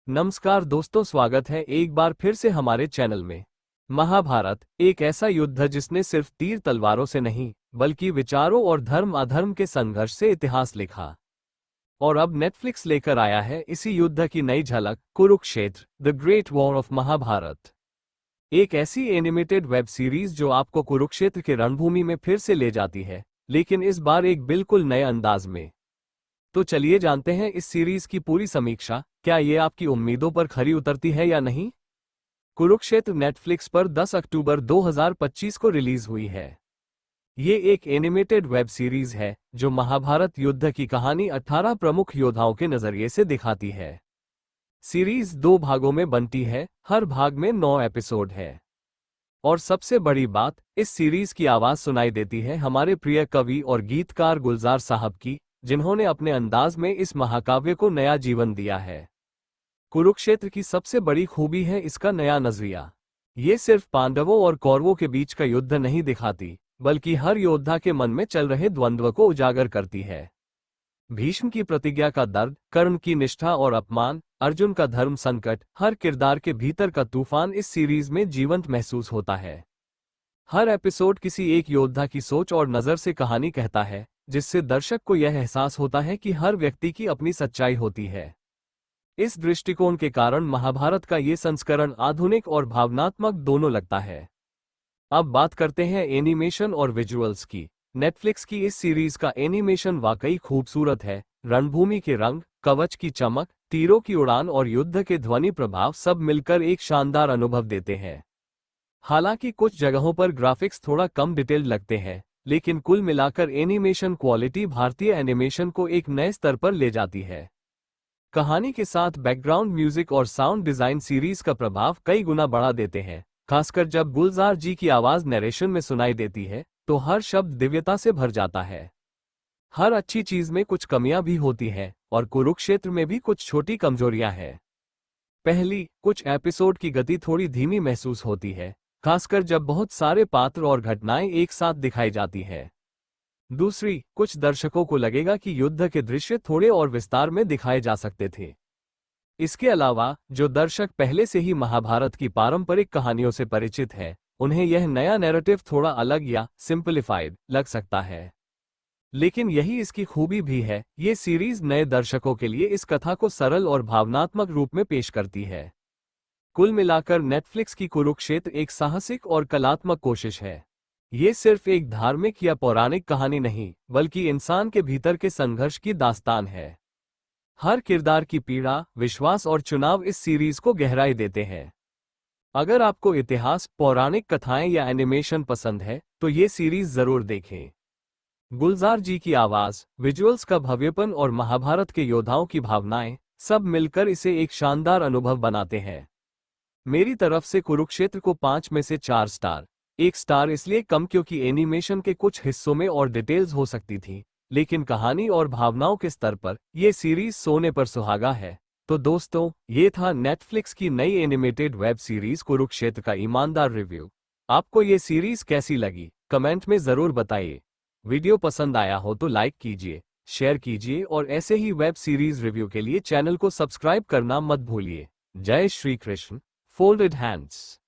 नमस्कार दोस्तों, स्वागत है एक बार फिर से हमारे चैनल में। महाभारत एक ऐसा युद्ध जिसने सिर्फ तीर तलवारों से नहीं बल्कि विचारों और धर्म अधर्म के संघर्ष से इतिहास लिखा। और अब नेटफ्लिक्स लेकर आया है इसी युद्ध की नई झलक, Kurukshetra the great war of Mahabharat. एक ऐसी एनिमेटेड वेब सीरीज जो आपको कुरुक्षेत्र के रणभूमि में फिर से ले जाती है, लेकिन इस बार एक बिल्कुल नए अंदाज में। तो चलिए जानते हैं इस सीरीज की पूरी समीक्षा। क्या ये आपकी उम्मीदों पर खरी उतरती है या नहीं? कुरुक्षेत्र नेटफ्लिक्स पर 10 अक्टूबर 2025 को रिलीज हुई है। ये एक एनिमेटेड वेब सीरीज है जो महाभारत युद्ध की कहानी 18 प्रमुख योद्धाओं के नजरिए से दिखाती है। सीरीज 2 भागों में बनती है, हर भाग में 9 एपिसोड है। और सबसे बड़ी बात, इस सीरीज की आवाज सुनाई देती है हमारे प्रिय कवि और गीतकार गुलजार साहब की, जिन्होंने अपने अंदाज में इस महाकाव्य को नया जीवन दिया है। कुरुक्षेत्र की सबसे बड़ी खूबी है इसका नया नजरिया। ये सिर्फ पांडवों और कौरवों के बीच का युद्ध नहीं दिखाती, बल्कि हर योद्धा के मन में चल रहे द्वंद्व को उजागर करती है। भीष्म की प्रतिज्ञा का दर्द, कर्ण की निष्ठा और अपमान, अर्जुन का धर्म संकट, हर किरदार के भीतर का तूफान इस सीरीज में जीवंत महसूस होता है। हर एपिसोड किसी एक योद्धा की सोच और नजर से कहानी कहता है, जिससे दर्शक को यह एहसास होता है कि हर व्यक्ति की अपनी सच्चाई होती है। इस दृष्टिकोण के कारण महाभारत का ये संस्करण आधुनिक और भावनात्मक दोनों लगता है। अब बात करते हैं एनिमेशन और विजुअल्स की। नेटफ्लिक्स की इस सीरीज का एनिमेशन वाकई खूबसूरत है। रणभूमि के रंग, कवच की चमक, तीरों की उड़ान और युद्ध के ध्वनि प्रभाव सब मिलकर एक शानदार अनुभव देते हैं। हालांकि कुछ जगहों पर ग्राफिक्स थोड़ा कम डिटेल्ड लगते हैं, लेकिन कुल मिलाकर एनिमेशन क्वालिटी भारतीय एनिमेशन को एक नए स्तर पर ले जाती है। कहानी के साथ बैकग्राउंड म्यूजिक और साउंड डिजाइन सीरीज का प्रभाव कई गुना बढ़ा देते हैं। खासकर जब गुलजार जी की आवाज नरेशन में सुनाई देती है तो हर शब्द दिव्यता से भर जाता है। हर अच्छी चीज में कुछ कमियां भी होती हैं, और कुरुक्षेत्र में भी कुछ छोटी कमजोरियां हैं। पहली, कुछ एपिसोड की गति थोड़ी धीमी महसूस होती है, खासकर जब बहुत सारे पात्र और घटनाएं एक साथ दिखाई जाती है। दूसरी, कुछ दर्शकों को लगेगा कि युद्ध के दृश्य थोड़े और विस्तार में दिखाए जा सकते थे। इसके अलावा जो दर्शक पहले से ही महाभारत की पारंपरिक कहानियों से परिचित हैं, उन्हें यह नया नैरेटिव थोड़ा अलग या सिंपलीफाइड लग सकता है। लेकिन यही इसकी खूबी भी है, ये सीरीज नए दर्शकों के लिए इस कथा को सरल और भावनात्मक रूप में पेश करती है। कुल मिलाकर नेटफ्लिक्स की कुरुक्षेत्र एक साहसिक और कलात्मक कोशिश है। ये सिर्फ एक धार्मिक या पौराणिक कहानी नहीं, बल्कि इंसान के भीतर के संघर्ष की दास्तान है। हर किरदार की पीड़ा, विश्वास और चुनाव इस सीरीज को गहराई देते हैं। अगर आपको इतिहास, पौराणिक कथाएं या एनिमेशन पसंद है, तो ये सीरीज जरूर देखें। गुलजार जी की आवाज, विजुअल्स का भव्यपन और महाभारत के योद्धाओं की भावनाएं सब मिलकर इसे एक शानदार अनुभव बनाते हैं। मेरी तरफ से कुरुक्षेत्र को 5 में से 4 स्टार। 1 स्टार इसलिए कम क्योंकि एनिमेशन के कुछ हिस्सों में और डिटेल्स हो सकती थी, लेकिन कहानी और भावनाओं के स्तर पर यह सीरीज सोने पर सुहागा है। तो दोस्तों, ये था नेटफ्लिक्स की नई एनिमेटेड वेब सीरीज कुरुक्षेत्र का ईमानदार रिव्यू। आपको ये सीरीज कैसी लगी, कमेंट में जरूर बताइए। वीडियो पसंद आया हो तो लाइक कीजिए, शेयर कीजिए और ऐसे ही वेब सीरीज रिव्यू के लिए चैनल को सब्सक्राइब करना मत भूलिए। जय श्री कृष्ण। Folded hands.